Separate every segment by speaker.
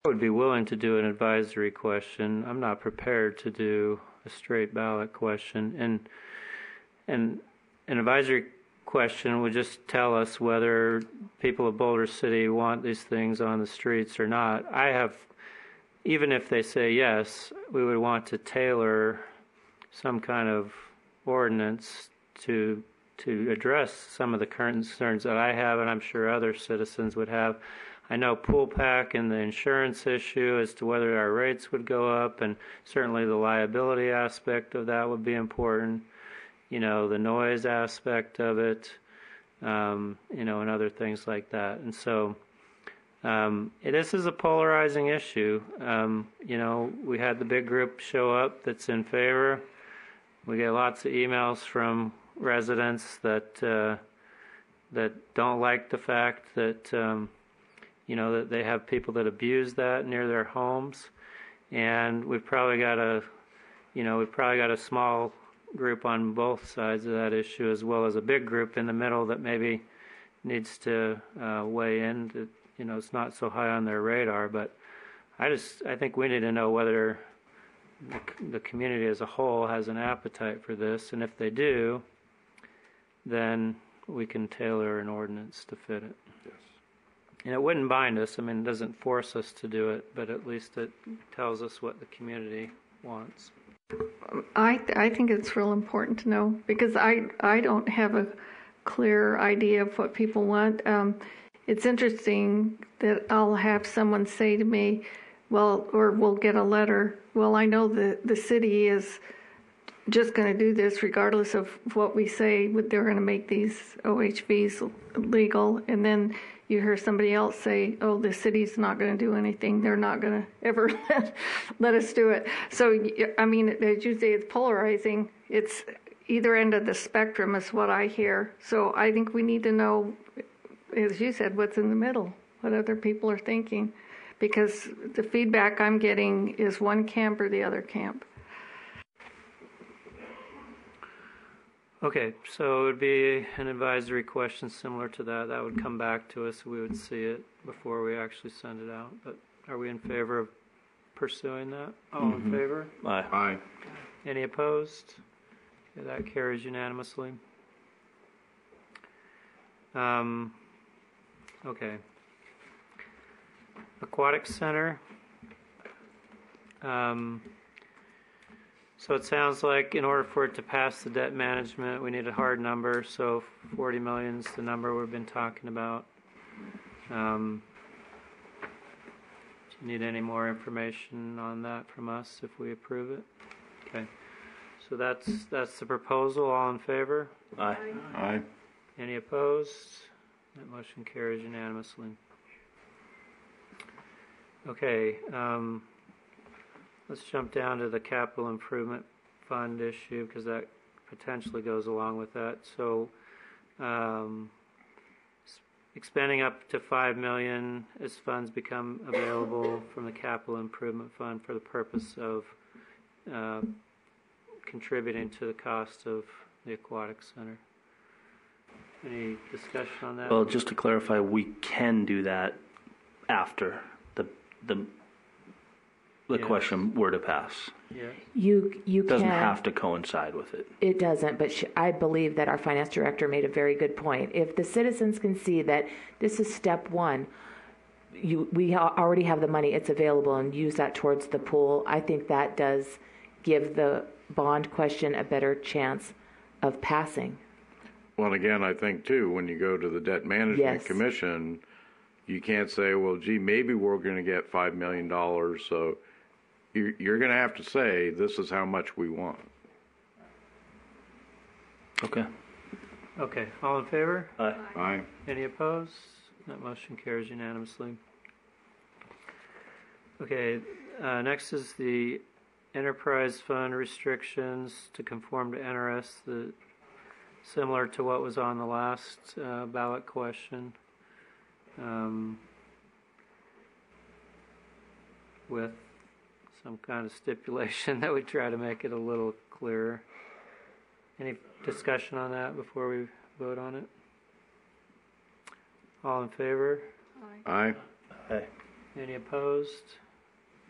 Speaker 1: I would be willing to do an advisory question. I'm not prepared to do a straight ballot question. And an advisory question would just tell us whether people of Boulder City want these things on the streets or not. Even if they say yes, we would want to tailor some kind of ordinance to address some of the concerns that I have, and I'm sure other citizens would have. I know pool pack and the insurance issue as to whether our rates would go up, and certainly the liability aspect of that would be important. The noise aspect of it, and other things like that. And so this is a polarizing issue. We had the big group show up that's in favor. We get lots of emails from residents that don't like the fact that that they have people that abuse that near their homes, and we've probably got a small group on both sides of that issue, as well as a big group in the middle that maybe needs to weigh in. It's not so high on their radar, but I think we need to know whether the community as a whole has an appetite for this, and if they do, then we can tailor an ordinance to fit it.
Speaker 2: Yes.
Speaker 1: And it wouldn't bind us. It doesn't force us to do it, but at least it tells us what the community wants.
Speaker 3: I think it's real important to know, because I don't have a clear idea of what people want. It's interesting that I'll have someone say to me, or we'll get a letter, well, I know the city is just going to do this regardless of what we say. They're going to make these OHVs legal. And then you hear somebody else say, oh, the city's not going to do anything. They're not going to ever let us do it. So, as you say, it's polarizing. It's either end of the spectrum is what I hear. So I think we need to know, as you said, what's in the middle, what other people are thinking. Because the feedback I'm getting is one camp or the other camp.
Speaker 1: Okay, so it would be an advisory question similar to that. That would come back to us. We would see it before we actually send it out. But are we in favor of pursuing that? All in favor?
Speaker 2: Aye. Aye.
Speaker 1: Any opposed? Okay, that carries unanimously. Okay. Aquatic Center. So it sounds like in order for it to pass the debt management, we need a hard number. So 40 million is the number we've been talking about. Do you need any more information on that from us if we approve it? Okay. So that's the proposal. All in favor?
Speaker 2: Aye. Aye.
Speaker 1: Any opposed? That motion carries unanimously. Okay. Let's jump down to the capital improvement fund issue, because that potentially goes along with that. So expanding up to $5 million as funds become available from the capital improvement fund for the purpose of contributing to the cost of the aquatic center. Any discussion on that?
Speaker 4: Well, just to clarify, we can do that after the
Speaker 1: Yes.
Speaker 4: question were to pass.
Speaker 1: Yeah.
Speaker 5: You
Speaker 4: Doesn't
Speaker 5: can.
Speaker 4: have to coincide with it.
Speaker 5: It doesn't, but I believe that our finance director made a very good point. If the citizens can see that this is step one, we already have the money, it's available, and use that towards the pool, I think that does give the bond question a better chance of passing.
Speaker 2: Well, again, I think, too, when you go to the Debt Management
Speaker 5: Yes.
Speaker 2: Commission, you can't say, well, gee, maybe we're going to get $5 million, so you're going to have to say, this is how much we want.
Speaker 4: Okay.
Speaker 1: Okay. All in favor?
Speaker 4: Aye.
Speaker 2: Aye.
Speaker 1: Any opposed? That motion carries unanimously. Okay. Next is the enterprise fund restrictions to conform to NRS, similar to what was on the last ballot question. With some kind of stipulation that we try to make it a little clearer. Any discussion on that before we vote on it? All in favor?
Speaker 2: Aye.
Speaker 4: Aye.
Speaker 1: Any opposed?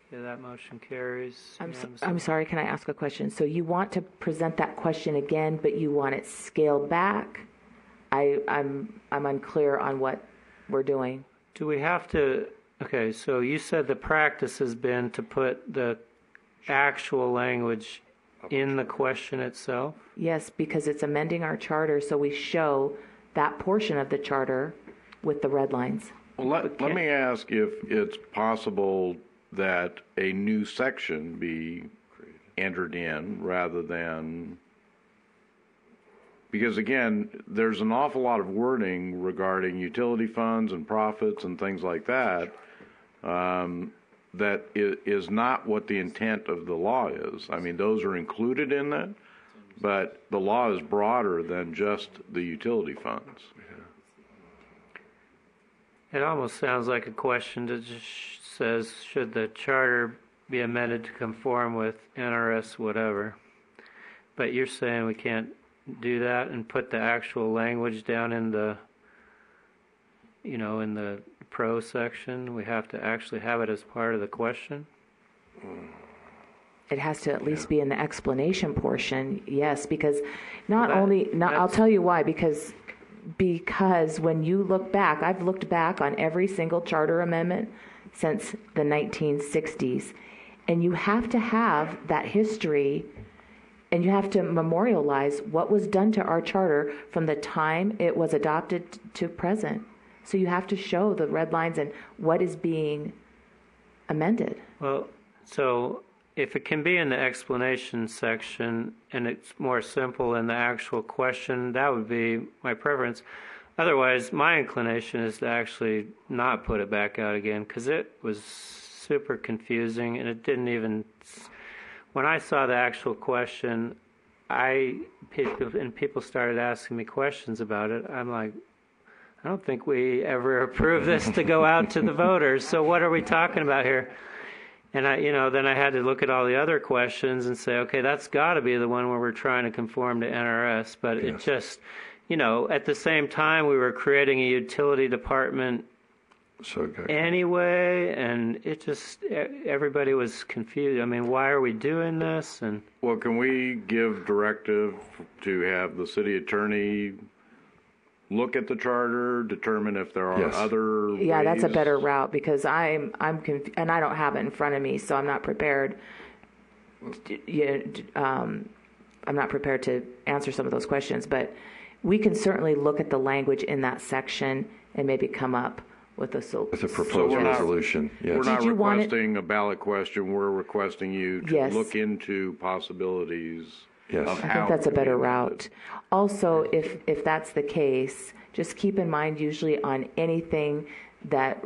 Speaker 1: Okay, that motion carries.
Speaker 5: I'm sorry, can I ask a question? So you want to present that question again, but you want it scaled back? I'm unclear on what we're doing.
Speaker 1: Do we have to, okay, so you said the practice has been to put the actual language in the question itself?
Speaker 5: Yes, because it's amending our charter, so we show that portion of the charter with the red lines.
Speaker 2: Well, let me ask if it's possible that a new section be entered in rather than, because again, there's an awful lot of wording regarding utility funds and profits and things like that, that is not what the intent of the law is. I mean, those are included in that, but the law is broader than just the utility funds.
Speaker 1: It almost sounds like a question that just says, should the charter be amended to conform with NRS whatever? But you're saying we can't do that and put the actual language down in the, in the pro section? We have to actually have it as part of the question?
Speaker 5: It has to at least be in the explanation portion, yes, because I'll tell you why, because when you look back, I've looked back on every single charter amendment since the 1960s, and you have to have that history, and you have to memorialize what was done to our charter from the time it was adopted to present. So you have to show the red lines and what is being amended.
Speaker 1: Well, so if it can be in the explanation section and it's more simple in the actual question, that would be my preference. Otherwise, my inclination is to actually not put it back out again, because it was super confusing, and it didn't even... When I saw the actual question, people started asking me questions about it. I'm like, I don't think we ever approved this to go out to the voters, so what are we talking about here? And then I had to look at all the other questions and say, okay, that's got to be the one where we're trying to conform to NRS. But it just, at the same time, we were creating a utility department anyway, and it just, everybody was confused. I mean, why are we doing this? And
Speaker 2: well, can we give directive to have the city attorney look at the charter, determine if there are other ways?
Speaker 5: Yeah, that's a better route, because I'm and I don't have it in front of me, so I'm not prepared. I'm not prepared to answer some of those questions, but we can certainly look at the language in that section and maybe come up with a
Speaker 6: proposed resolution. Yes.
Speaker 2: We're not requesting a ballot question. We're requesting you to look into possibilities.
Speaker 6: Yes.
Speaker 5: I think that's a better route. Also, if that's the case, just keep in mind, usually on anything that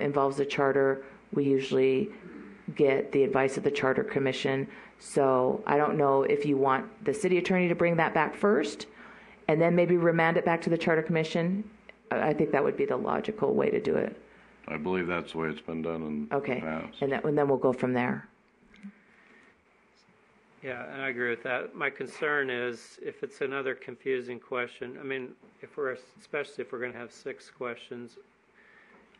Speaker 5: involves a charter, we usually get the advice of the Charter Commission. So I don't know if you want the city attorney to bring that back first and then maybe remand it back to the Charter Commission. I think that would be the logical way to do it.
Speaker 2: I believe that's the way it's been done in the past.
Speaker 5: And then we'll go from there.
Speaker 1: yeah, and I agree with that. My concern is if it's another confusing question. I mean, especially if we're going to have 6 questions,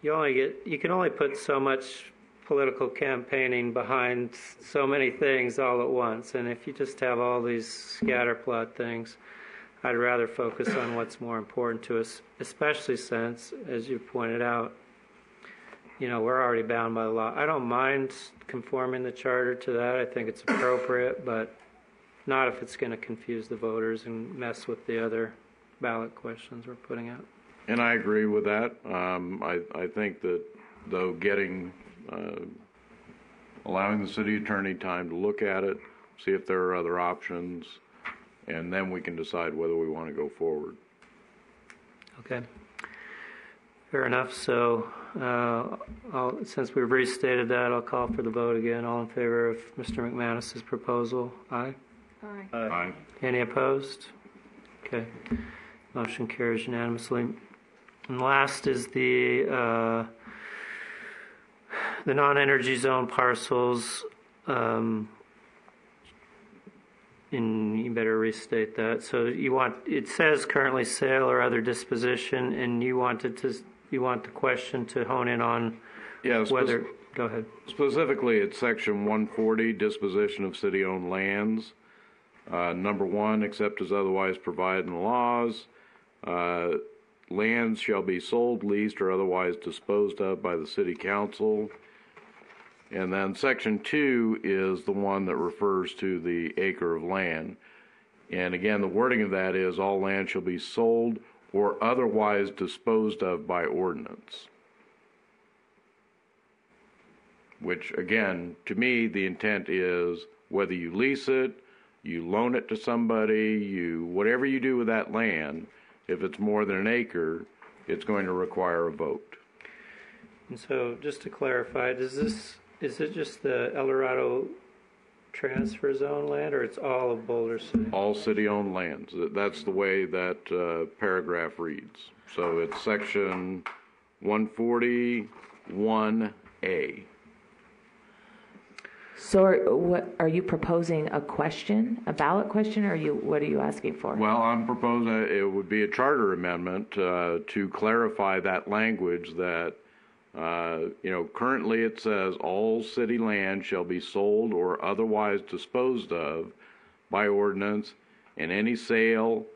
Speaker 1: you can only put so much political campaigning behind so many things all at once. And if you just have all these scatterplot things, I'd rather focus on what's more important to us, especially since, as you pointed out, we're already bound by the law. I don't mind conforming the charter to that. I think it's appropriate, but not if it's going to confuse the voters and mess with the other ballot questions we're putting out.
Speaker 2: And I agree with that. I think that, though, allowing the city attorney time to look at it, see if there are other options, and then we can decide whether we want to go forward.
Speaker 1: Okay. Fair enough. So since we've restated that, I'll call for the vote again. All in favor of Mr. McManus's proposal? Aye?
Speaker 3: Aye.
Speaker 2: Aye.
Speaker 1: Any opposed? Okay. Motion carries unanimously. And last is the non-energy zone parcels. And you better restate that. So it says currently sale or other disposition, and you want the question to hone in on
Speaker 2: Yeah,
Speaker 1: whether, go ahead.
Speaker 2: specifically, it's section 140, disposition of city-owned lands. Number 1, except as otherwise provided in the laws, lands shall be sold, leased, or otherwise disposed of by the city council. And then section 2 is the one that refers to the acre of land. And again, the wording of that is all land shall be sold or otherwise disposed of by ordinance. Which, again, to me, the intent is whether you lease it, you loan it to somebody, whatever you do with that land, if it's more than an acre, it's going to require a vote.
Speaker 1: And so, just to clarify, is it just the El Dorado transfer zone land, or it's all of Boulder City?
Speaker 2: All city-owned lands. That's the way that paragraph reads. So it's section 141A.
Speaker 5: So what are you proposing, a question, a ballot question, or what are you asking for?
Speaker 2: Well, I'm proposing it would be a charter amendment to clarify that language that, currently it says all city land shall be sold or otherwise disposed of by ordinance, and any sale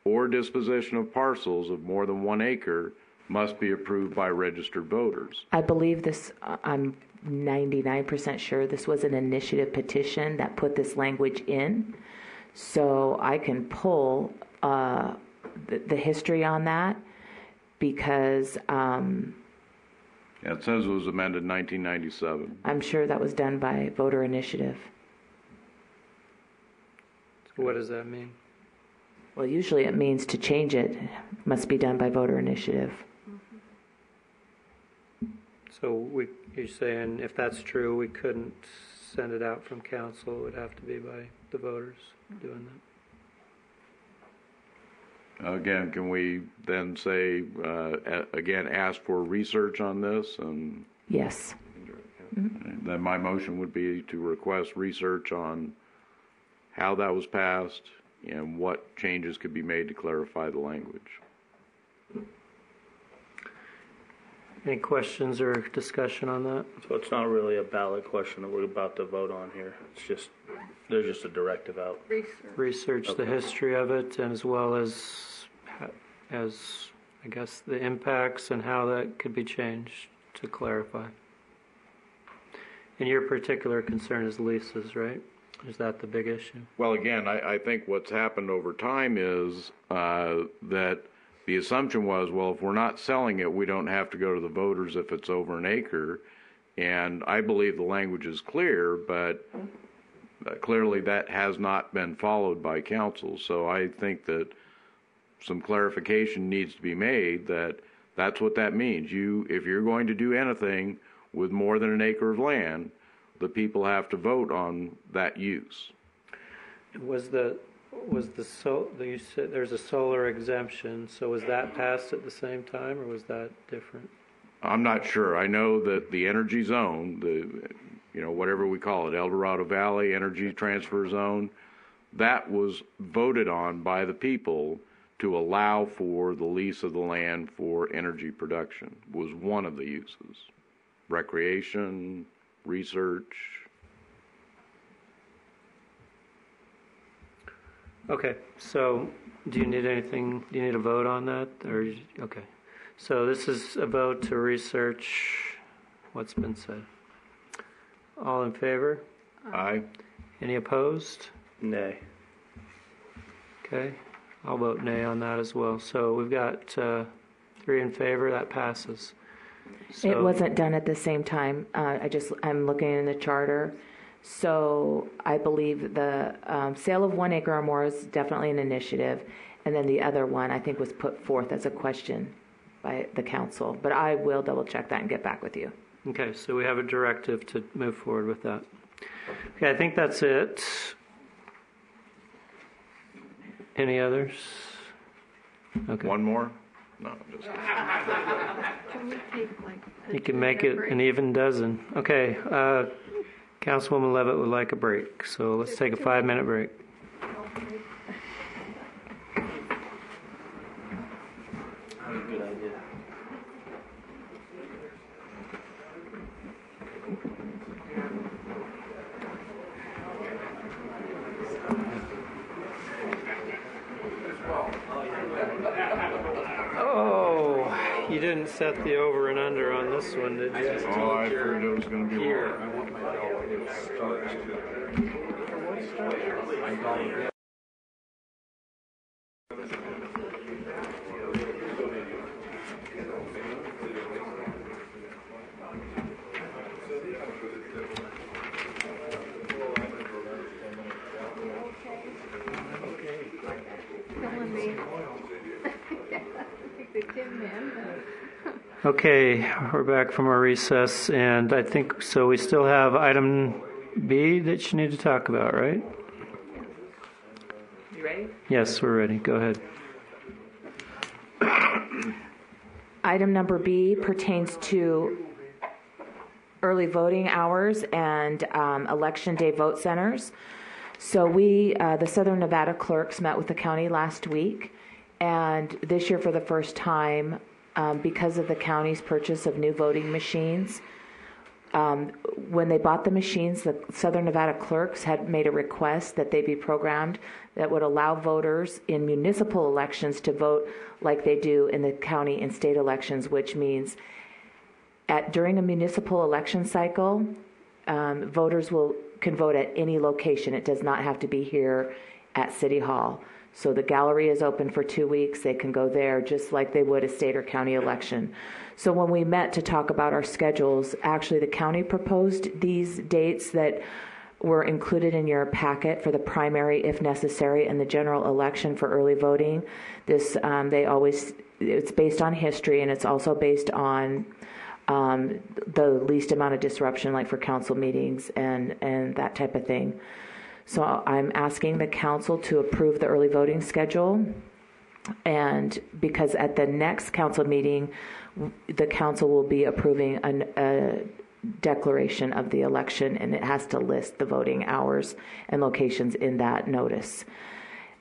Speaker 2: or disposition of parcels of more than 1 acre must be approved by registered voters.
Speaker 5: I believe this, I'm 99% sure this was an initiative petition that put this language in. So I can pull the history on that because
Speaker 2: It says it was amended 1997.
Speaker 5: I'm sure that was done by voter initiative.
Speaker 1: So what does that mean?
Speaker 5: Well, usually it means to change it must be done by voter initiative.
Speaker 1: So you're saying if that's true, we couldn't send it out from council, it would have to be by the voters doing that?
Speaker 2: Again, can we then say, again, ask for research on this? And
Speaker 5: Yes.
Speaker 2: then my motion would be to request research on how that was passed and what changes could be made to clarify the language.
Speaker 1: Any questions or discussion on that?
Speaker 4: So it's not really a ballot question that we're about to vote on here. It's just, there's just a directive out.
Speaker 1: Research the history of it, and as well as I guess the impacts and how that could be changed to clarify. And your particular concern is leases, right? Is that the big issue?
Speaker 2: Well, again, I think what's happened over time is that the assumption was, well, if we're not selling it, we don't have to go to the voters if it's over an acre. And I believe the language is clear, but clearly that has not been followed by council. So I think that some clarification needs to be made that that's what that means. If you're going to do anything with more than an acre of land, the people have to vote on that use.
Speaker 1: You said there's a solar exemption, so was that passed at the same time, or was that different?
Speaker 2: I'm not sure. I know that the energy zone, whatever we call it, El Dorado Valley Energy Transfer Zone, that was voted on by the people to allow for the lease of the land for energy production, was one of the uses. Recreation, research.
Speaker 1: Okay, so do you need anything? Do you need a vote on that? Okay, so this is a vote to research what's been said. All in favor?
Speaker 2: Aye.
Speaker 1: Any opposed?
Speaker 4: Nay.
Speaker 1: Okay, I'll vote nay on that as well. So we've got 3 in favor. That passes. So,
Speaker 5: It wasn't done at the same time. I'm looking in the charter. So I believe the sale of 1 acre or more is definitely an initiative. And then the other one, I think, was put forth as a question by the council. But I will double check that and get back with you.
Speaker 1: Okay, so we have a directive to move forward with that. Okay, I think that's it. Any others? Okay.
Speaker 2: One more? No, just kidding.
Speaker 3: Can we take
Speaker 1: You can make it an even dozen. Okay, Councilwoman Levitt would like a break, so let's take a 5-minute break.
Speaker 4: Good idea.
Speaker 1: didn't set the over and under on this one, did you?
Speaker 2: Oh, I figured it was going to be
Speaker 7: Here,
Speaker 2: lower.
Speaker 7: I want my dollar to start.
Speaker 3: Killing me. The Tin Man.
Speaker 1: Okay, we're back from our recess, and I think, so we still have item B that you need to talk about, right?
Speaker 5: You ready?
Speaker 1: Yes, we're ready. Go ahead.
Speaker 5: Item number B pertains to early voting hours and election day vote centers. So we, the Southern Nevada clerks, met with the county last week, and this year for the first time, because of the county's purchase of new voting machines, when they bought the machines, the Southern Nevada clerks had made a request that they be programmed that would allow voters in municipal elections to vote like they do in the county and state elections, which means during a municipal election cycle, voters can vote at any location. It does not have to be here at City Hall. So the gallery is open for 2 weeks. They can go there just like they would a state or county election. So when we met to talk about our schedules, actually the county proposed these dates that were included in your packet for the primary, if necessary, and the general election for early voting. This it's based on history, and it's also based on the least amount of disruption, like for council meetings and that type of thing. So I'm asking the council to approve the early voting schedule, and because at the next council meeting, the council will be approving a declaration of the election, and it has to list the voting hours and locations in that notice.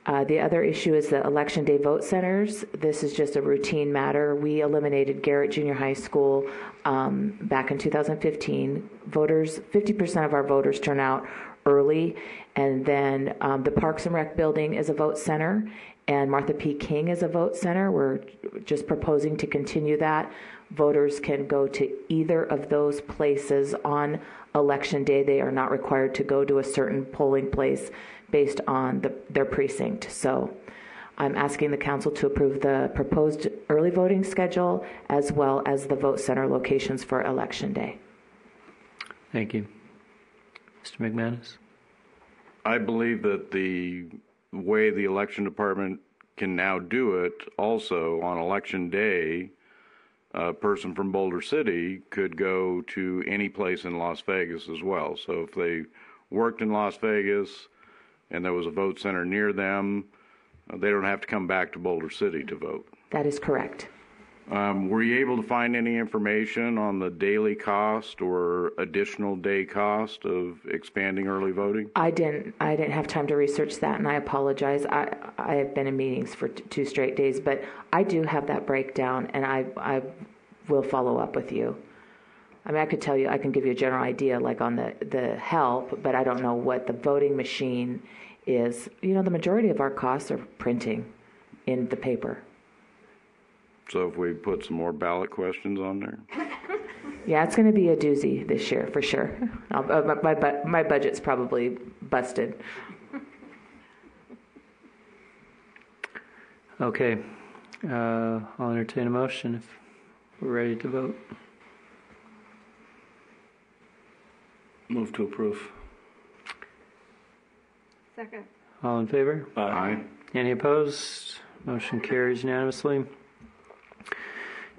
Speaker 5: The other issue is the election day vote centers. This is just a routine matter. We eliminated Garrett Junior High School back in 2015. 50% of our voters turn out early, and then the Parks and Rec building is a vote center, and Martha P. King is a vote center. We're just proposing to continue that. Voters can go to either of those places on election day. They are not required to go to a certain polling place based on their precinct. So I'm asking the council to approve the proposed early voting schedule as well as the vote center locations for election day.
Speaker 1: Thank you. Mr. McManus?
Speaker 2: I believe that the way the election department can now do it, also on election day, a person from Boulder City could go to any place in Las Vegas as well. So if they worked in Las Vegas and there was a vote center near them, they don't have to come back to Boulder City to vote.
Speaker 5: That is correct.
Speaker 2: Were you able to find any information on the daily cost or additional day cost of expanding early voting?
Speaker 5: I didn't have time to research that, and I apologize. I have been in meetings for 2 straight days, but I do have that breakdown, and I will follow up with you. I mean, I could tell you, I can give you a general idea, like on the help, but I don't know what the voting machine is. You know, the majority of our costs are printing in the paper.
Speaker 2: So if we put some more ballot questions on there?
Speaker 5: Yeah, it's going to be a doozy this year, for sure. My budget's probably busted.
Speaker 1: Okay. I'll entertain a motion if we're ready to vote.
Speaker 4: Move to approve.
Speaker 3: Second.
Speaker 1: All in favor?
Speaker 2: Aye.
Speaker 1: Any opposed? Motion carries unanimously.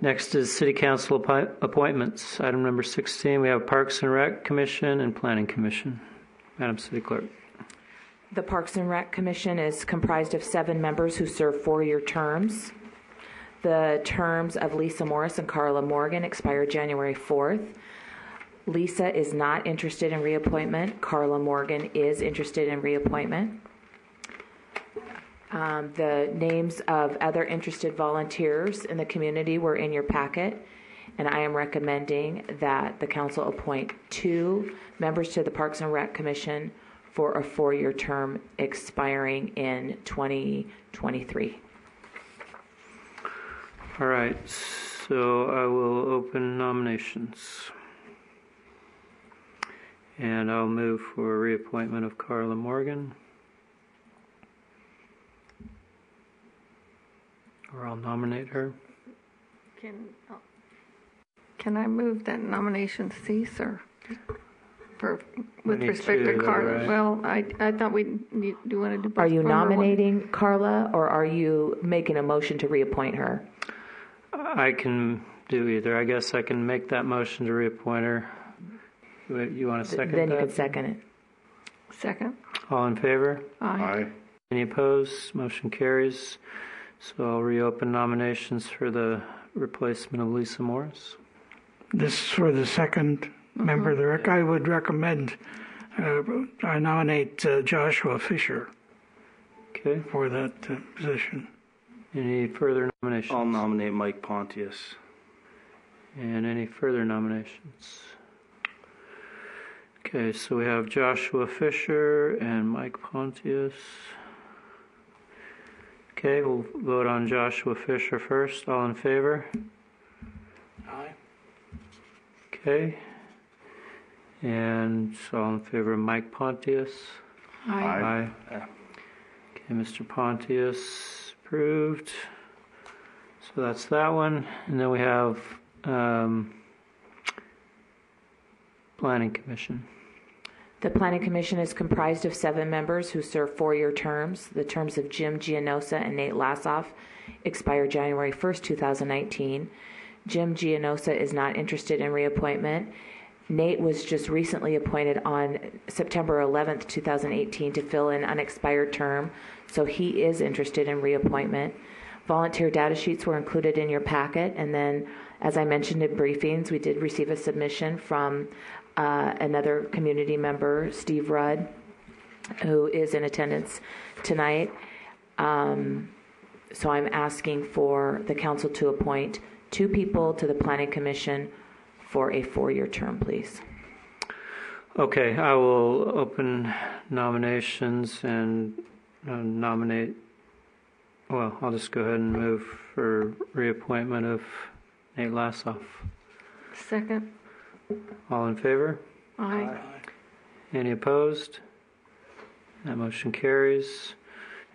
Speaker 1: Next is City Council appointments. Item number 16, we have Parks and Rec Commission and Planning Commission. Madam City Clerk.
Speaker 5: The Parks and Rec Commission is comprised of 7 members who serve 4-year terms. The terms of Lisa Morris and Carla Morgan expire January 4th. Lisa is not interested in reappointment. Carla Morgan is interested in reappointment. The names of other interested volunteers in the community were in your packet, and I am recommending that the council appoint 2 members to the Parks and Rec Commission for a 4-year term expiring in 2023.
Speaker 1: All right. So I will open nominations. And I'll move for a reappointment of Carla Morgan. Or I'll nominate her.
Speaker 3: Can I move that nomination cease, or with
Speaker 1: need
Speaker 3: respect to
Speaker 1: to,
Speaker 3: Carla?
Speaker 1: right?
Speaker 3: Well, I thought we wanted to.
Speaker 5: Are you
Speaker 3: postpone her one.
Speaker 5: nominating Carla, or are you making a motion to reappoint her?
Speaker 1: I can do either. I guess I can make that motion to reappoint her. You want to second
Speaker 5: Then
Speaker 1: that?
Speaker 5: you can second it.
Speaker 3: Second.
Speaker 1: All in favor?
Speaker 3: Aye.
Speaker 1: Any opposed? Motion carries. So I'll reopen nominations for the replacement of Lisa Morris.
Speaker 8: This is for the second member of the rec. I would recommend, I nominate Joshua Fisher
Speaker 1: Okay.
Speaker 8: for that position.
Speaker 1: Any further nominations?
Speaker 4: I'll nominate Mike Pontius.
Speaker 1: And any further nominations? Okay, so we have Joshua Fisher and Mike Pontius. Okay, we'll vote on Joshua Fisher first. All in favor?
Speaker 8: Aye.
Speaker 1: Okay. And all in favor of Mike Pontius?
Speaker 3: Aye.
Speaker 1: Aye. Okay, Mr. Pontius approved. So that's that one. And then we have Planning Commission.
Speaker 5: The Planning Commission is comprised of 7 members who serve 4-year terms. The terms of Jim Gianosa and Nate Lassoff expire January 1st, 2019. Jim Gianosa is not interested in reappointment. Nate was just recently appointed on September 11th, 2018 to fill an unexpired term, so he is interested in reappointment. Volunteer data sheets were included in your packet, and then, as I mentioned in briefings, we did receive a submission from another community member, Steve Rudd, who is in attendance tonight. So I'm asking for the council to appoint 2 people to the Planning Commission for a 4-year term, please.
Speaker 1: Okay, I will open nominations and nominate, well, I'll just go ahead and move for reappointment of Nate Lassoff.
Speaker 3: Second.
Speaker 1: All in favor?
Speaker 3: Aye.
Speaker 1: Any opposed? That motion carries.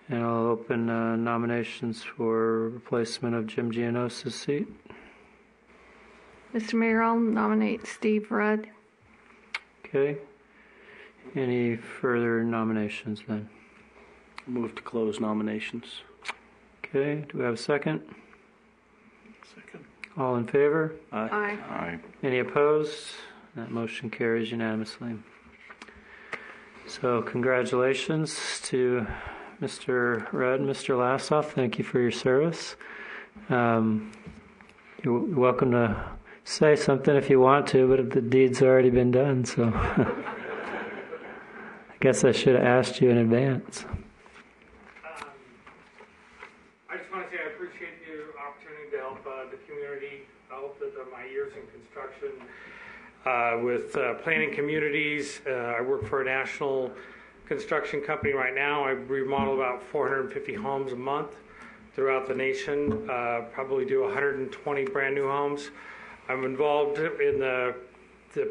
Speaker 1: And I'll open nominations for replacement of Jim Gianosa's seat.
Speaker 3: Mr. Mayor, I'll nominate Steve Rudd.
Speaker 1: Okay. Any further nominations then?
Speaker 4: Move to close nominations.
Speaker 1: Okay, do we have a second?
Speaker 8: Second.
Speaker 1: All in favor?
Speaker 3: Aye.
Speaker 2: Aye.
Speaker 1: Any opposed? That motion carries unanimously. So congratulations to Mr. Rudd and Mr. Lassoff. Thank you for your service. You're welcome to say something if you want to, but the deed's already been done, so I guess I should have asked you in advance.
Speaker 9: I just want to say I appreciate the opportunity to help the community. I hope that my years in construction with planning communities. I work for a national construction company right now. I remodel about 450 homes a month throughout the nation, probably do 120 brand new homes. I'm involved in the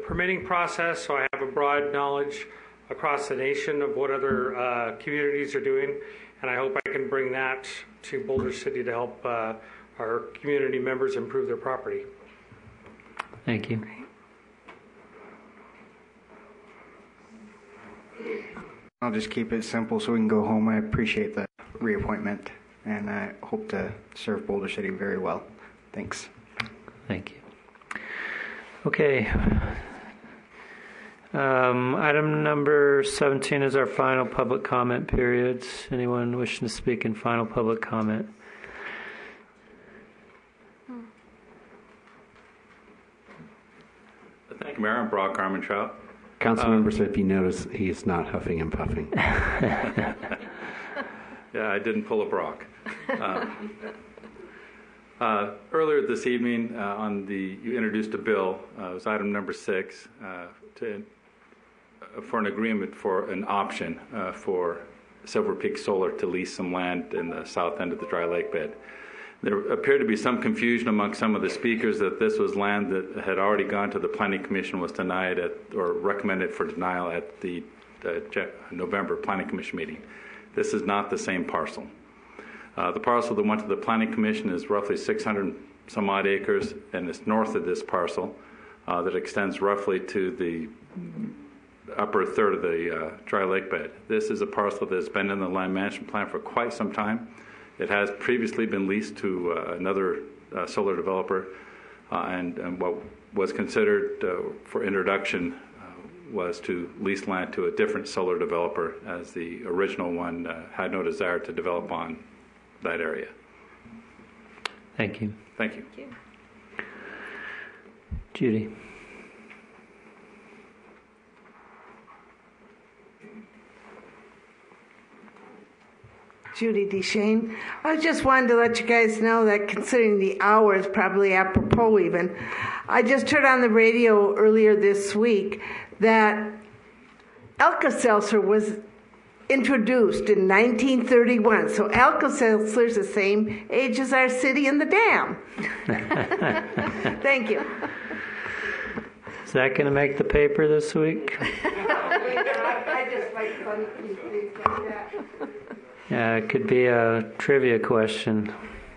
Speaker 9: permitting process, so I have a broad knowledge across the nation of what other communities are doing, and I hope I can bring that to Boulder City to help our community members improve their property.
Speaker 1: Thank you.
Speaker 10: I'll just keep it simple so we can go home. I appreciate the reappointment, and I hope to serve Boulder City very well. Thanks.
Speaker 1: Thank you. Okay. Item number 17 is our final public comment period. Anyone wishing to speak in final public comment?
Speaker 11: Thank you, Mayor. I'm Brock Armentrout.
Speaker 6: Councilmember said if you notice, he is not huffing and puffing.
Speaker 11: Yeah, I didn't pull a Brock. Earlier this evening, you introduced a bill. It was item number 6 for an agreement for an option for Silver Peak Solar to lease some land in the south end of the dry lake bed. There appeared to be some confusion among some of the speakers that this was land that had already gone to the Planning Commission, was denied or recommended for denial at the November Planning Commission meeting. This is not the same parcel. The parcel that went to the Planning Commission is roughly 600 some odd acres, and it's north of this parcel that extends roughly to the upper third of the dry lake bed. This is a parcel that's been in the land management plan for quite some time. It has previously been leased to another solar developer, and what was considered for introduction was to lease land to a different solar developer, as the original one had no desire to develop on that area.
Speaker 1: Thank you.
Speaker 11: Thank you.
Speaker 5: Thank you.
Speaker 1: Judy.
Speaker 12: Judy DeShane. I just wanted to let you guys know that, considering the hour is probably apropos even, I just heard on the radio earlier this week that Alka-Seltzer was introduced in 1931. So Alka-Seltzer is the same age as our city and the dam. Thank you.
Speaker 1: Is that going to make the paper this week?
Speaker 12: I just like fun things like that.
Speaker 1: Yeah, it could be a trivia question.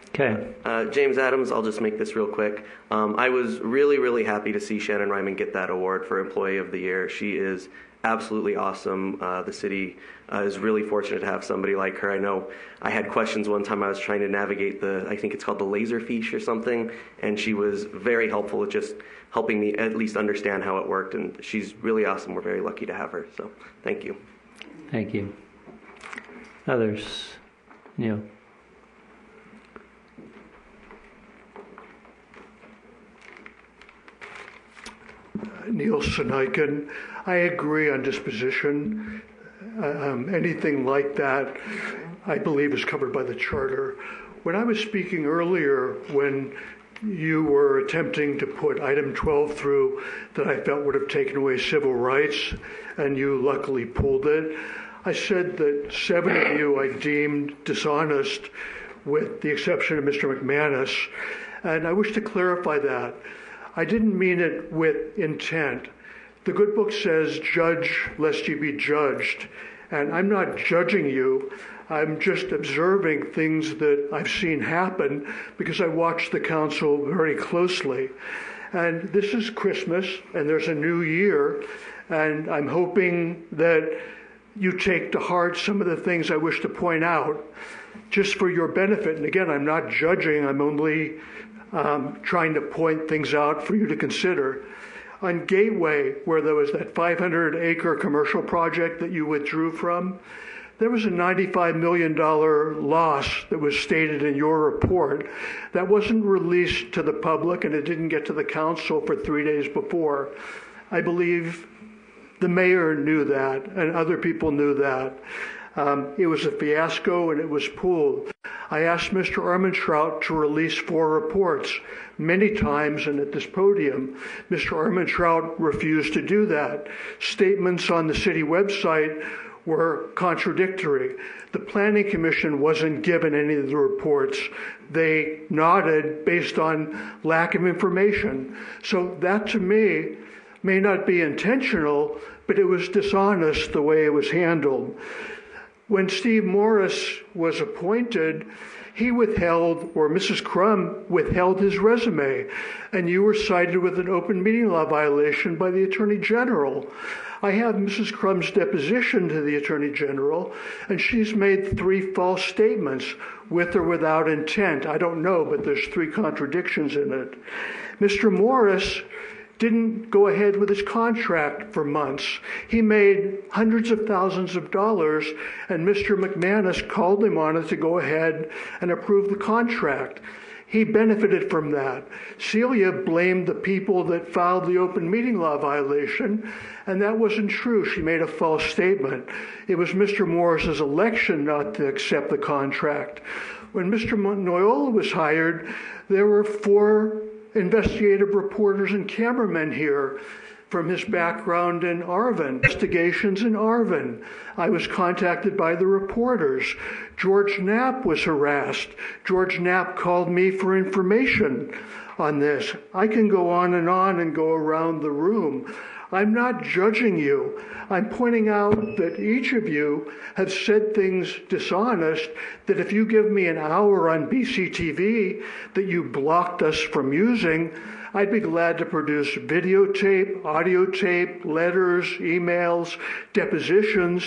Speaker 1: Okay.
Speaker 13: James Adams, I'll just make this real quick. I was really, really happy to see Shannon Ryman get that award for Employee of the Year. She is absolutely awesome. The city is really fortunate to have somebody like her. I know I had questions one time. I was trying to navigate I think it's called the Laserfiche or something, and she was very helpful with just helping me at least understand how it worked, and she's really awesome. We're very lucky to have her, so thank you.
Speaker 1: Thank you. Others? Neil.
Speaker 14: Neil Sonikin. I agree on disposition. Anything like that, I believe, is covered by the charter. When I was speaking earlier, when you were attempting to put item 12 through that I felt would have taken away civil rights, and you luckily pulled it, I said that 7 of you I deemed dishonest, with the exception of Mr. McManus, and I wish to clarify that. I didn't mean it with intent. The good book says, judge lest you be judged, and I'm not judging you. I'm just observing things that I've seen happen because I watch the council very closely. And this is Christmas, and there's a new year, and I'm hoping that you take to heart some of the things I wish to point out, just for your benefit. And again, I'm not judging, I'm only trying to point things out for you to consider. On Gateway, where there was that 500-acre commercial project that you withdrew from, there was a $95 million loss that was stated in your report that wasn't released to the public, and it didn't get to the council for 3 days before. I believe the mayor knew that, and other people knew that. It was a fiasco, and it was pooled. I asked Mr. Armentrout to release 4 reports many times, and at this podium, Mr. Armentrout refused to do that. Statements on the city website were contradictory. The Planning Commission wasn't given any of the reports. They nodded based on lack of information. So that, to me, may not be intentional, but it was dishonest the way it was handled. When Steve Morris was appointed, he withheld, or Mrs. Crum withheld his resume, and you were cited with an open meeting law violation by the Attorney General. I have Mrs. Crum's deposition to the Attorney General, and she's made 3 false statements, with or without intent. I don't know, but there's 3 contradictions in it. Mr. Morris didn't go ahead with his contract for months. He made hundreds of thousands of dollars, and Mr. McManus called him on it to go ahead and approve the contract. He benefited from that. Celia blamed the people that filed the open meeting law violation, and that wasn't true. She made a false statement. It was Mr. Morris's election not to accept the contract. When Mr. Noyola was hired, there were 4 investigative reporters and cameramen here. from his background in Arvin, investigations in Arvin. I was contacted by the reporters. George Knapp was harassed. George Knapp called me for information on this. I can go on and go around the room. I'm not judging you. I'm pointing out that each of you have said things dishonest, that if you give me an hour on BCTV that you blocked us from using, I'd be glad to produce videotape, audio tape, letters, emails, depositions.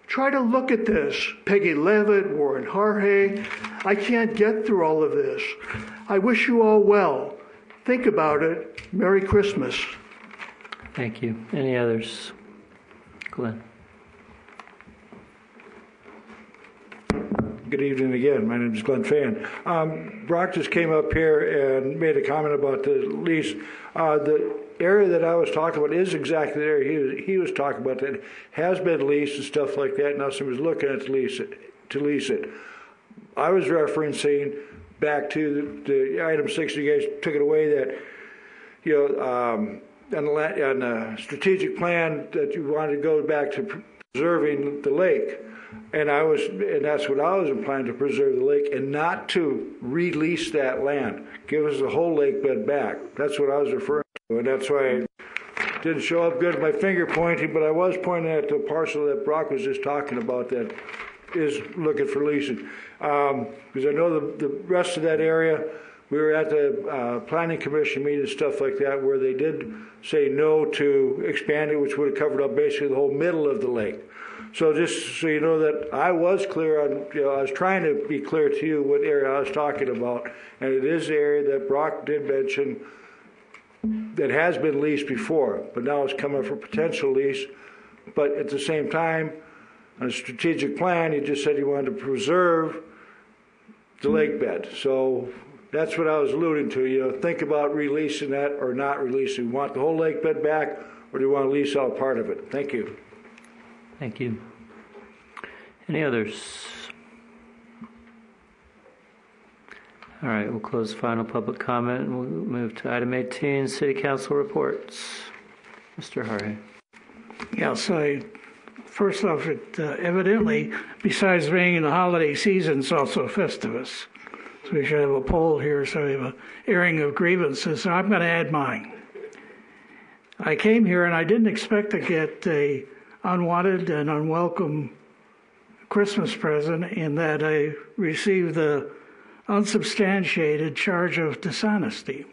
Speaker 14: Try to look at this. Peggy Levitt, Warren Harhay. I can't get through all of this. I wish you all well. Think about it. Merry Christmas.
Speaker 1: Thank you. Any others? Glenn.
Speaker 15: Good evening again. My name is Glenn Fan. Brock just came up here and made a comment about the lease. The area that I was talking about is exactly the area he was talking about that has been leased and stuff like that. Now somebody's looking at to lease it. I was referencing back to the item 6. You guys took it away that, on the strategic plan that you wanted to go back to preserving the lake. And that's what I was planning, to preserve the lake and not to release that land. Give us the whole lake bed back. That's what I was referring to. And that's why I didn't show up good at my finger pointing, but I was pointing at the parcel that Brock was just talking about that is looking for leasing. Because I know the rest of that area, we were at the planning commission meeting and stuff like that, where they did say no to expanding, which would have covered up basically the whole middle of the lake. So just so you know that I was clear on, I was trying to be clear to you what area I was talking about, and it is the area that Brock did mention that has been leased before, but now it's coming for potential lease. But at the same time, on a strategic plan, you just said you wanted to preserve the lake bed. So that's what I was alluding to. Think about releasing that or not releasing. You want the whole lake bed back, or do you want to lease out part of it? Thank you.
Speaker 1: Thank you. Any others? All right, we'll close final public comment and we'll move to item 18, City Council reports. Mr. Harhay.
Speaker 8: Yes, first off, it evidently, besides being in the holiday season, it's also Festivus. So we should have a poll here, so we have an airing of grievances. So I'm going to add mine. I came here and I didn't expect to get a unwanted and unwelcome Christmas present in that I received the unsubstantiated charge of dishonesty.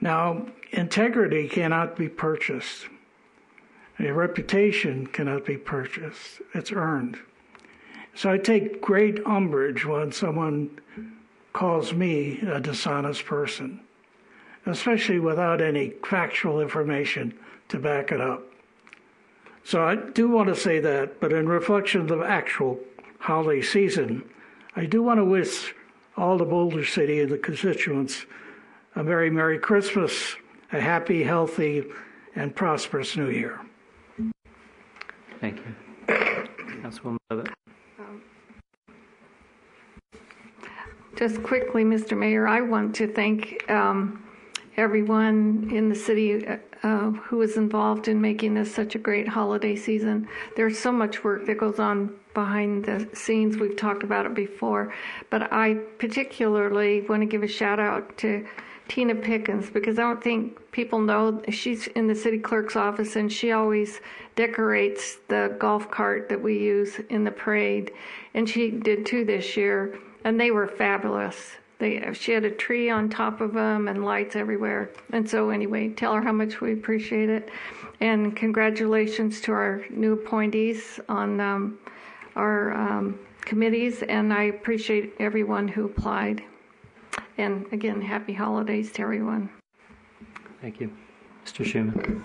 Speaker 8: Now, integrity cannot be purchased. A reputation cannot be purchased. It's earned. So I take great umbrage when someone calls me a dishonest person, especially without any factual information to back it up. So I do want to say that, but in reflection of the actual holiday season, I do want to wish all the Boulder City and the constituents a very Merry Christmas, a happy, healthy, and prosperous New Year.
Speaker 1: Thank you. Councilwoman Levitt.
Speaker 3: Just quickly, Mr. Mayor, I want to thank everyone in the city who was involved in making this such a great holiday season. There's so much work that goes on behind the scenes. We've talked about it before, but I particularly want to give a shout out to Tina Pickens, because I don't think people know she's in the city clerk's office and she always decorates the golf cart that we use in the parade, and she did too this year, and they were fabulous. She had a tree on top of them and lights everywhere. And so anyway, tell her how much we appreciate it. And congratulations to our new appointees on our committees. And I appreciate everyone who applied. And again, happy holidays to everyone.
Speaker 1: Thank you. Mr. Schuman.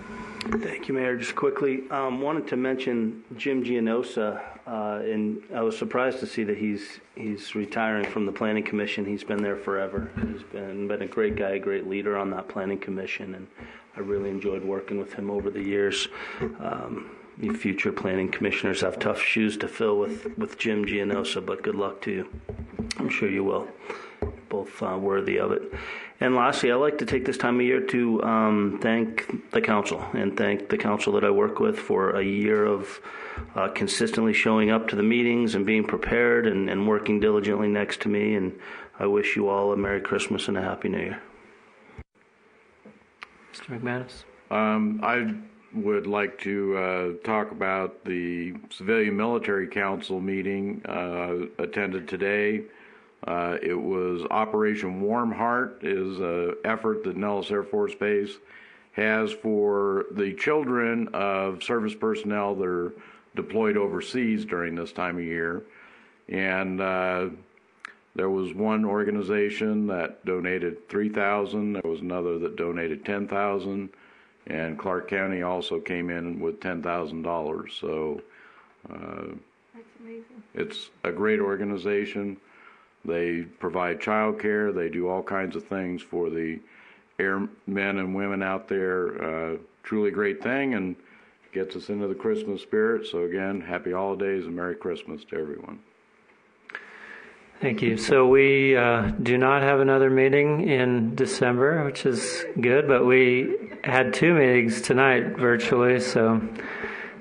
Speaker 4: Thank you, Mayor. Just quickly, wanted to mention Jim Gianosa, and I was surprised to see that he's retiring from the Planning Commission. He's been there forever. He's been a great guy, a great leader on that Planning Commission, and I really enjoyed working with him over the years. You future planning commissioners have tough shoes to fill with Jim Gianosa, but good luck to you. I'm sure you will. both worthy of it. And lastly, I'd like to take this time of year to thank the council and thank the council that I work with for a year of consistently showing up to the meetings and being prepared and working diligently next to me. And I wish you all a Merry Christmas and a Happy New Year.
Speaker 1: Mr. McManus?
Speaker 2: I would like to talk about the Civilian Military Council meeting attended today. It was Operation Warm Heart is an effort that Nellis Air Force Base has for the children of service personnel that are deployed overseas during this time of year. And there was one organization that donated $3,000. There was another that donated $10,000. And Clark County also came in with $10,000. So
Speaker 3: That's amazing.
Speaker 2: it's a great organization. They provide child care. They do all kinds of things for the airmen and women out there. Truly great thing, and gets us into the Christmas spirit. So again, happy holidays and Merry Christmas to everyone.
Speaker 1: Thank you. So we do not have another meeting in December, which is good, but we had 2 meetings tonight virtually, so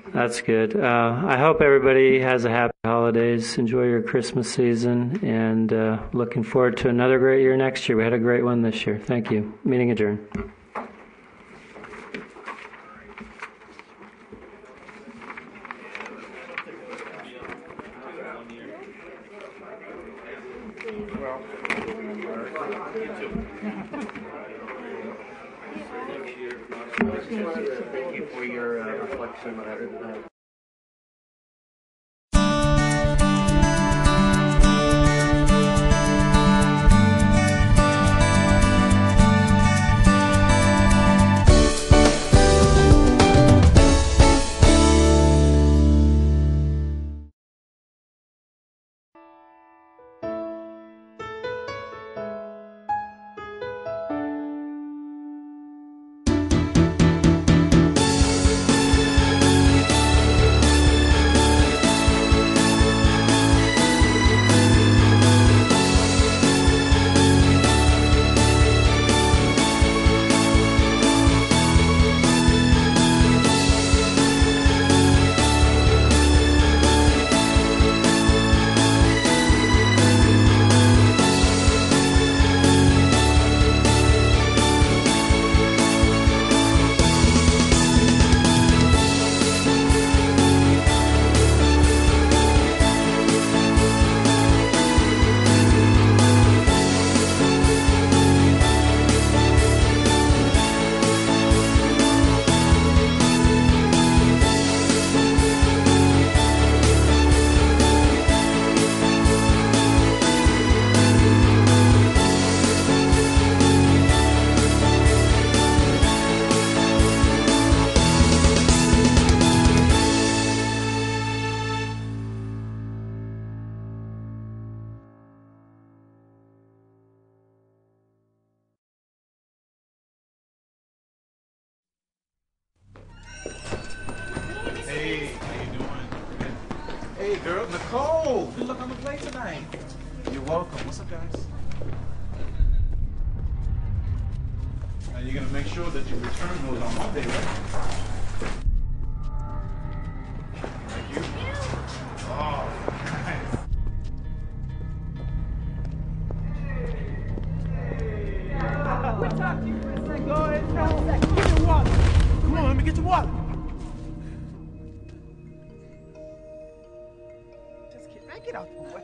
Speaker 1: that's good. I hope everybody has a happy holidays. Enjoy your Christmas season, and looking forward to another great year next year. We had a great one this year. Thank you. Meeting adjourned.
Speaker 13: Thank you for your reflection.
Speaker 16: Hey, girl, Nicole, good luck on the play tonight. You're welcome. What's up, guys? Now you're gonna make sure that you return those on Monday, right? Thank you. Oh, nice.
Speaker 17: We'll talk to you for a second. Go ahead and tell us. Get your water. Come on, let me get your water. Get out the way.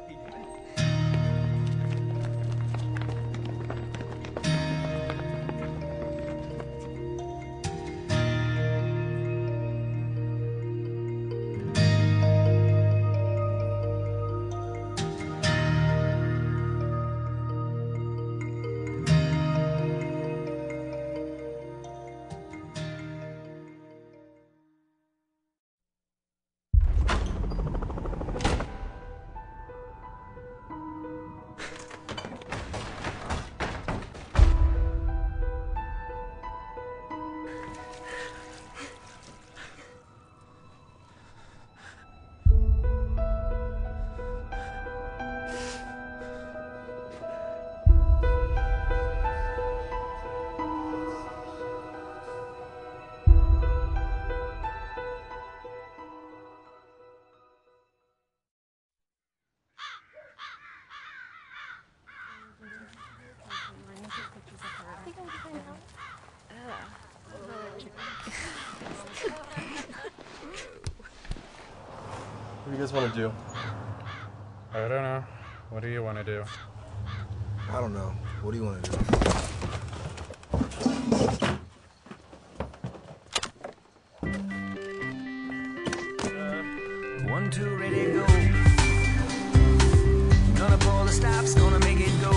Speaker 18: do you guys want to do?
Speaker 19: I don't know. What do you want to do?
Speaker 18: I don't know. What do you want to do?
Speaker 17: One, two, ready, go. Gonna pull the stops, gonna make it go.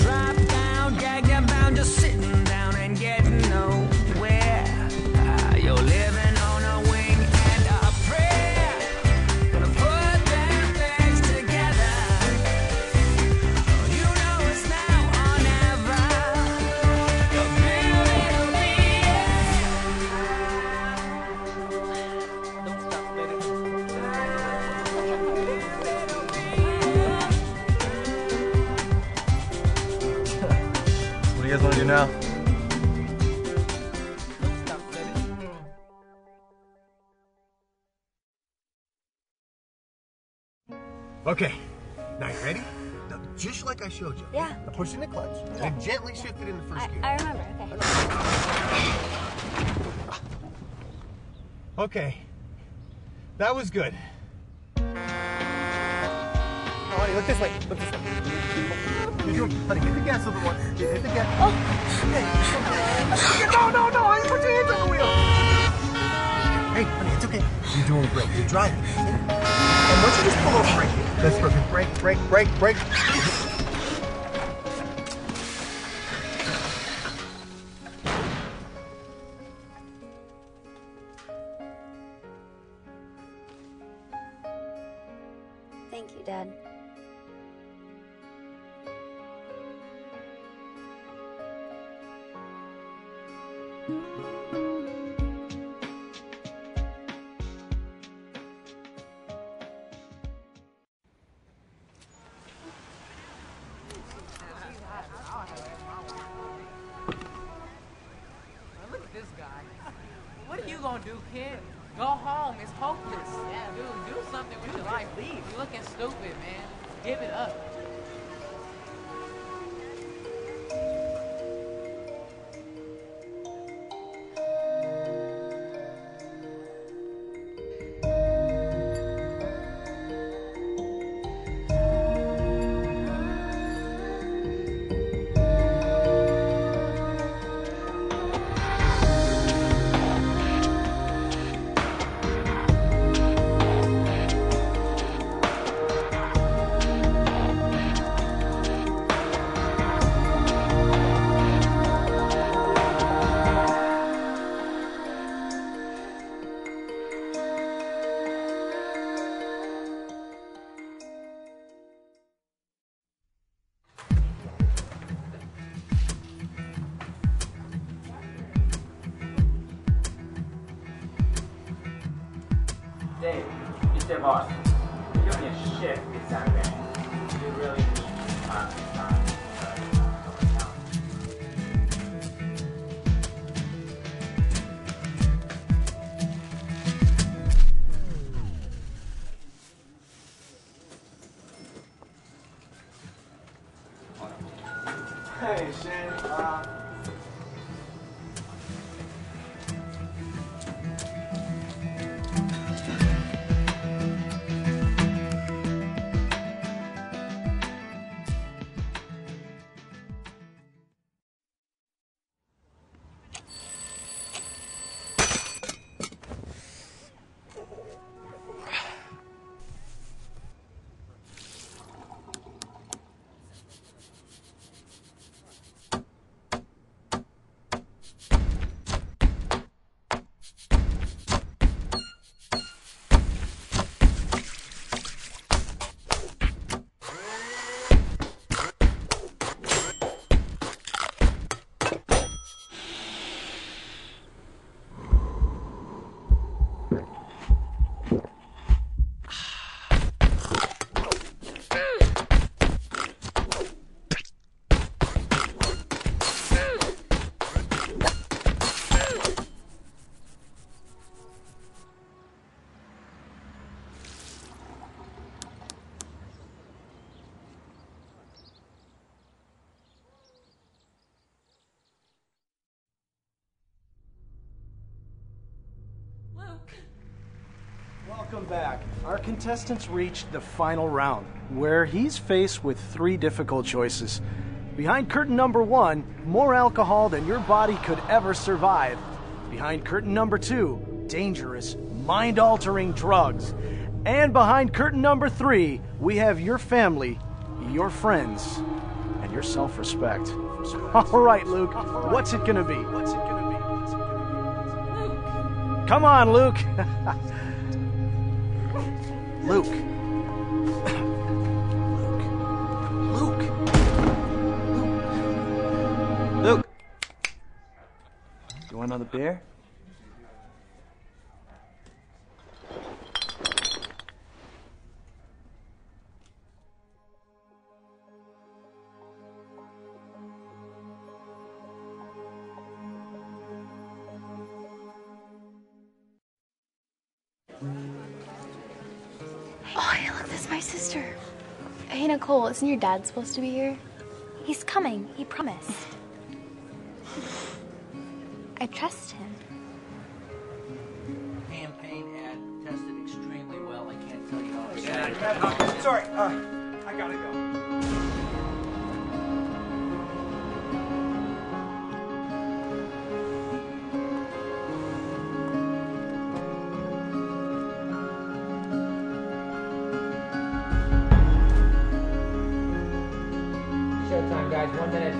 Speaker 17: Drop down, gagged and bound, just sitting down and getting nowhere. You're living on a wing and a prayer. Gonna put them things together. You know it's now or never. You're building me. Don't stop, baby.
Speaker 18: What do you guys want to do now? Okay, now you ready? Now, just like I showed you.
Speaker 20: Yeah.
Speaker 18: Now push in the clutch and gently shift it into first gear.
Speaker 20: I remember, okay.
Speaker 18: Okay, that was good. Oh, honey, look this way. Look this way. Honey, hit the gas a little bit more. Hit the gas. Oh, okay. No, honey, put your hands on the wheel. Hey, honey, it's okay. You're doing great. You're driving. And once you just pull over right here, that's perfect. Brake.
Speaker 20: Thank you, Dad.
Speaker 21: Look at this guy. What are you gonna do, kid? Go home. It's hopeless. Yeah, dude, do something with your life. Leave. You're looking stupid, man. Give it up.
Speaker 22: Dave, it's their boss. You're doing a shit this Saturday. You really need
Speaker 18: Hey, Shane.
Speaker 7: Welcome back. Our contestants reached the final round, where he's faced with 3 difficult choices. Behind curtain number 1, more alcohol than your body could ever survive. Behind curtain number 2, dangerous, mind-altering drugs. And behind curtain number 3, we have your family, your friends, and your self-respect. All right, Luke, what's it gonna be? Come on, Luke. Luke. Luke. You want another beer?
Speaker 9: Oh, hey, look, that's my sister. Hey, Nicole, isn't your dad supposed to be here? He's coming. He promised. I trust him.
Speaker 23: Campaign ad tested extremely well. I can't tell you how.
Speaker 18: Sorry, I gotta go.
Speaker 22: Showtime, guys. 1 minute.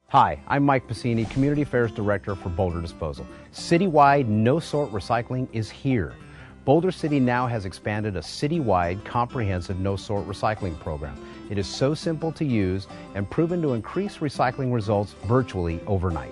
Speaker 24: Hi, I'm Mike Passini, Community Affairs Director for Boulder Disposal. Citywide no-sort recycling is here. Boulder City now has expanded a citywide comprehensive no-sort recycling program. It is so simple to use and proven to increase recycling results virtually overnight.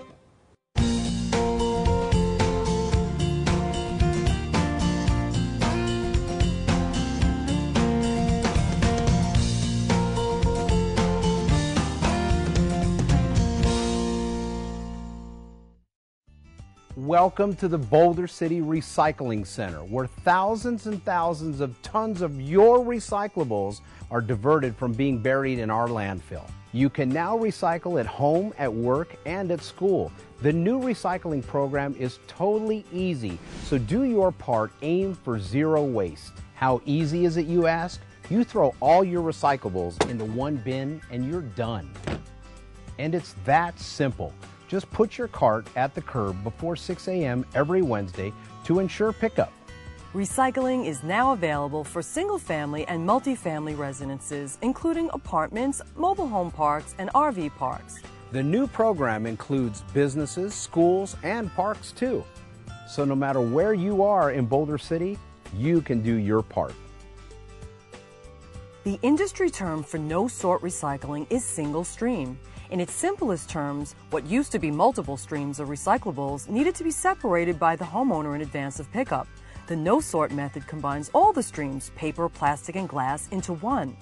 Speaker 24: Welcome to the Boulder City Recycling Center, where thousands and thousands of tons of your recyclables are diverted from being buried in our landfill. You can now recycle at home, at work, and at school. The new recycling program is totally easy, so do your part, aim for zero waste. How easy is it, you ask? You throw all your recyclables into one bin and you're done. And it's that simple. Just put your cart at the curb before 6 a.m. every Wednesday to ensure pickup.
Speaker 25: Recycling is now available for single-family and multifamily residences, including apartments, mobile home parks, and RV parks.
Speaker 24: The new program includes businesses, schools, and parks too. So no matter where you are in Boulder City, You can do your part.
Speaker 25: The industry term for no-sort recycling is single stream. In its simplest terms, what used to be multiple streams of recyclables needed to be separated by the homeowner in advance of pickup. The no-sort method combines all the streams, paper, plastic, and glass, into one.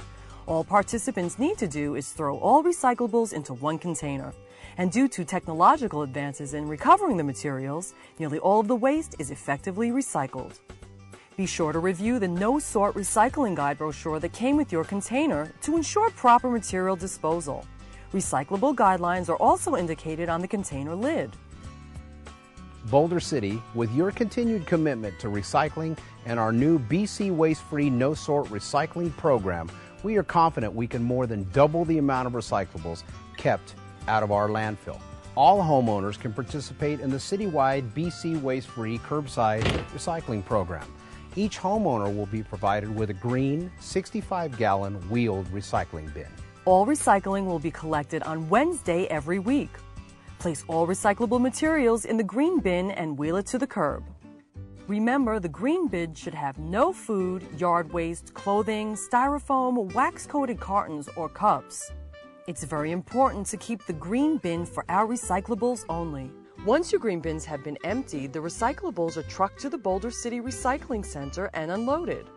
Speaker 25: All participants need to do is throw all recyclables into one container. And due to technological advances in recovering the materials, nearly all of the waste is effectively recycled. Be sure to review the No-Sort Recycling Guide brochure that came with your container to ensure proper material disposal. Recyclable guidelines are also indicated on the container lid.
Speaker 24: Boulder City, with your continued commitment to recycling and our new BC Waste-Free No-Sort Recycling Program, we are confident we can more than double the amount of recyclables kept out of our landfill. All homeowners can participate in the citywide BC Waste-Free Curbside Recycling Program. Each homeowner will be provided with a green 65-gallon wheeled recycling bin.
Speaker 25: All recycling will be collected on Wednesday every week. Place all recyclable materials in the green bin and wheel it to the curb. Remember, the green bin should have no food, yard waste, clothing, styrofoam, wax-coated cartons, or cups. It's very important to keep the green bin for our recyclables only. Once your green bins have been emptied, the recyclables are trucked to the Boulder City Recycling Center and unloaded.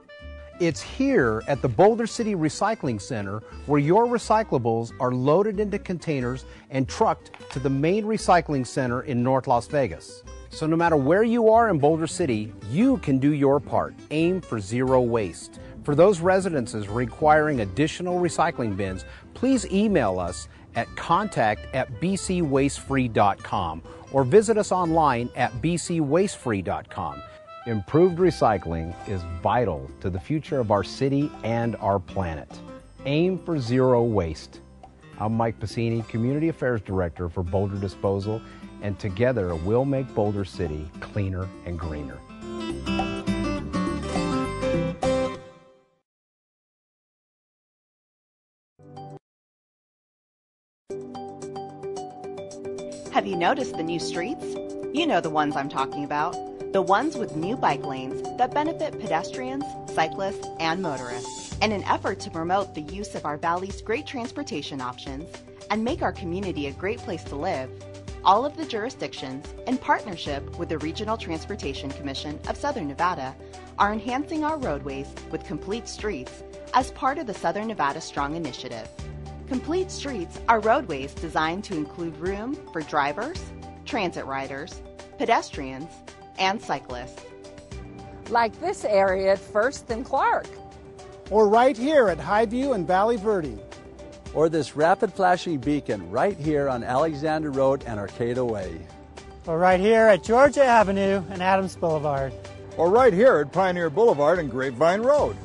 Speaker 24: It's here at the Boulder City Recycling Center where your recyclables are loaded into containers and trucked to the main recycling center in North Las Vegas. So no matter where you are in Boulder City, you can do your part. Aim for zero waste. For those residences requiring additional recycling bins, please email us at contact@bcwastefree.com or visit us online at bcwastefree.com. Improved recycling is vital to the future of our city and our planet. Aim for zero waste. I'm Mike Passini, Community Affairs Director for Boulder Disposal, and together we'll make Boulder City cleaner and greener.
Speaker 5: Have you noticed the new streets? You know the ones I'm talking about. The ones with new bike lanes that benefit pedestrians, cyclists, and motorists. In an effort to promote the use of our valley's great transportation options and make our community a great place to live, all of the jurisdictions, in partnership with the Regional Transportation Commission of Southern Nevada, are enhancing our roadways with complete streets as part of the Southern Nevada Strong Initiative. Complete streets are roadways designed to include room for drivers, transit riders, pedestrians, and cyclists.
Speaker 6: Like this area at First and Clark.
Speaker 10: Or right here at Highview and Valley Verde.
Speaker 11: Or this rapid flashing beacon right here on Alexander Road and Arcata Way.
Speaker 12: Or right here at Georgia Avenue and Adams Boulevard.
Speaker 26: Or right here at Pioneer Boulevard and Grapevine Road.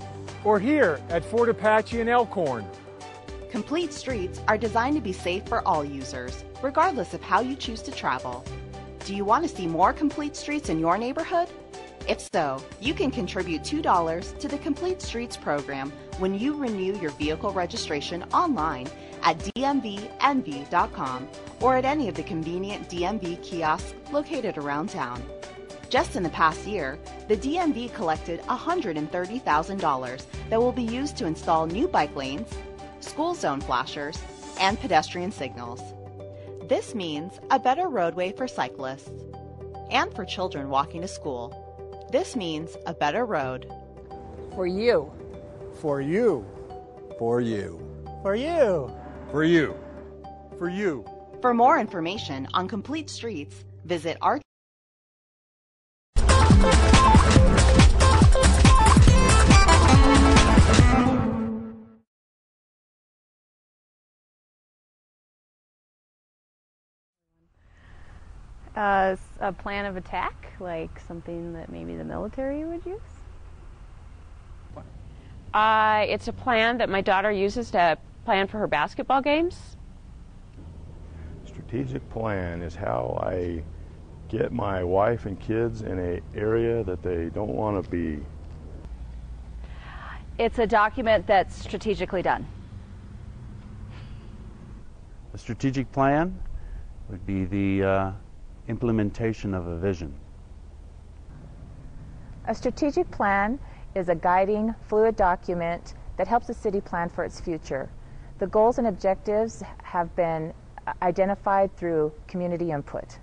Speaker 27: Or here at Fort Apache and Elkhorn.
Speaker 5: Complete streets are designed to be safe for all users, regardless of how you choose to travel. Do you want to see more complete streets in your neighborhood? If so, you can contribute $2 to the Complete Streets program when you renew your vehicle registration online at dmvnv.com or at any of the convenient DMV kiosks located around town. Just in the past year, the DMV collected $130,000 that will be used to install new bike lanes, school zone flashers, and pedestrian signals. This means a better roadway for cyclists and for children walking to school. This means a better road.
Speaker 6: For you.
Speaker 10: For you.
Speaker 11: For you.
Speaker 12: For you.
Speaker 26: For you. For you.
Speaker 5: For more information on Complete Streets, visit our
Speaker 28: a plan of attack, like something that maybe the military would use?
Speaker 29: It's a plan that my daughter uses to plan for her basketball games.
Speaker 30: Strategic plan is how I get my wife and kids in an area that they don't want to be.
Speaker 31: It's a document that's strategically done.
Speaker 32: A strategic plan would be the implementation of a vision.
Speaker 1: A strategic plan is a guiding, fluid document that helps the city plan for its future. The goals and objectives have been identified through community input.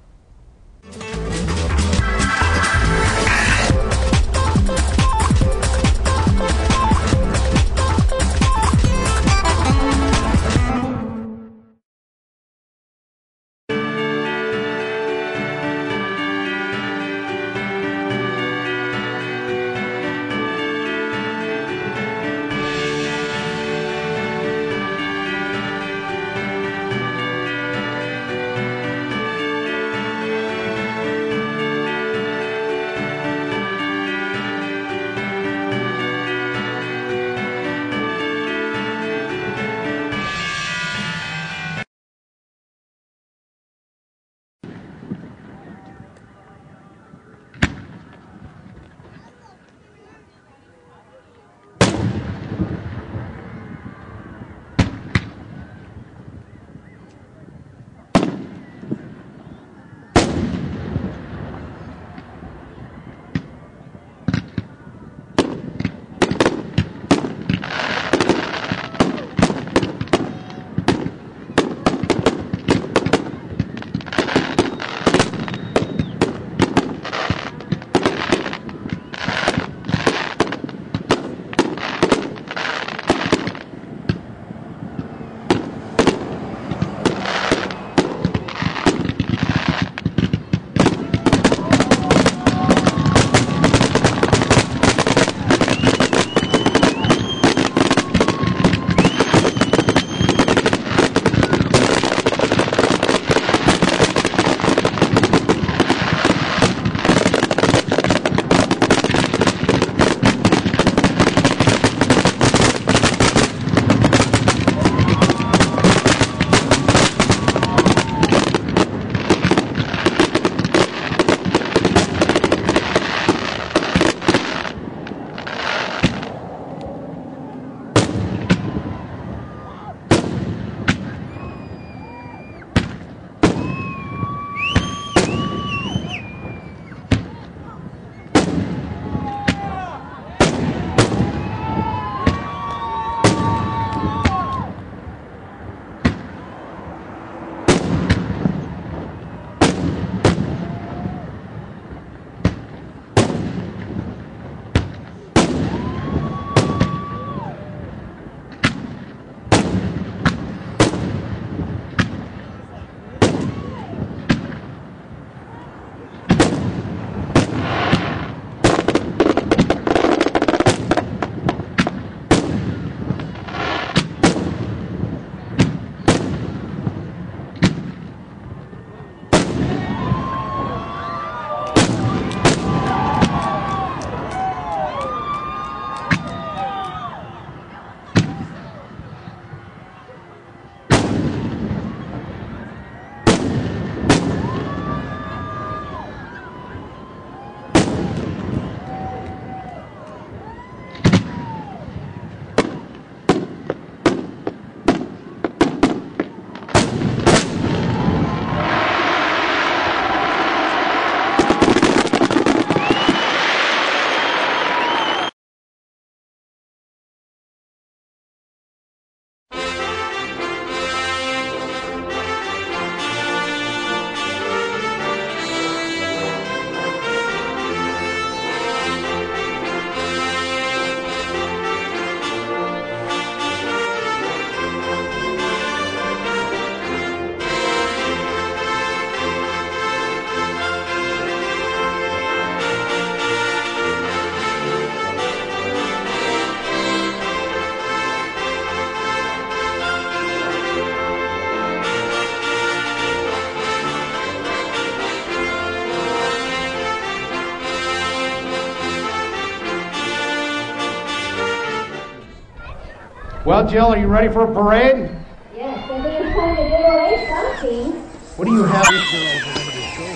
Speaker 2: Well, Jill, are you ready for a parade?
Speaker 3: Yes, I think it's time to give away something.
Speaker 2: What do you have?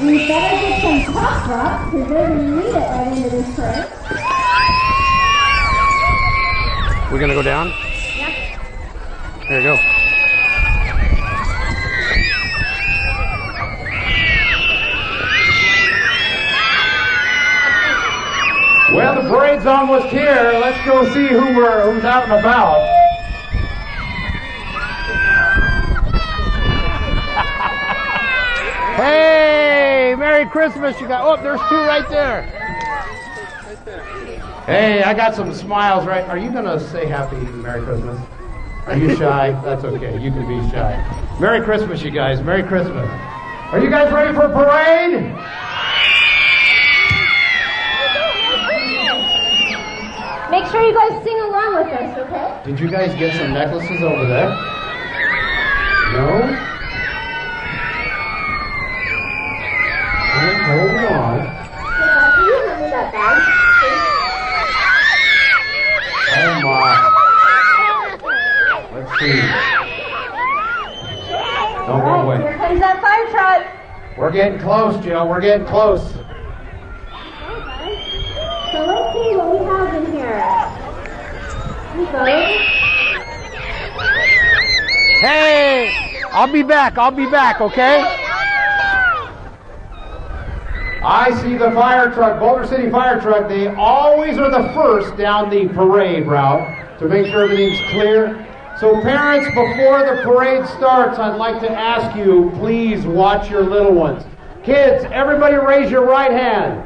Speaker 3: We better get some pop rocks, because they're going to need it right into this parade.
Speaker 2: We're going to go down?
Speaker 3: Yep.
Speaker 2: There you go. Well, parade's almost here. Let's go see who's out and about. Hey, Merry Christmas. You got, oh, there's two right there. Hey, I got some smiles, right? Are you going to say happy Merry Christmas? Are you shy? That's okay. You can be shy. Merry Christmas, you guys. Merry Christmas. Are you guys ready for a parade?
Speaker 3: Make sure you guys sing along with us, okay?
Speaker 2: Did you guys get some necklaces over there? No? Hold on.
Speaker 3: Can you hand me that bag?
Speaker 2: Oh my. Let's see. Don't go away.
Speaker 3: Here comes that fire truck.
Speaker 2: We're getting close, Jill. We're getting close.
Speaker 3: So let's see what we have in here.
Speaker 2: Hey! I'll be back, okay? I see the fire truck, Boulder City fire truck. They always are the first down the parade route to make sure everything's clear. So parents, before the parade starts, I'd like to ask you, please watch your little ones. Kids, everybody raise your right hand.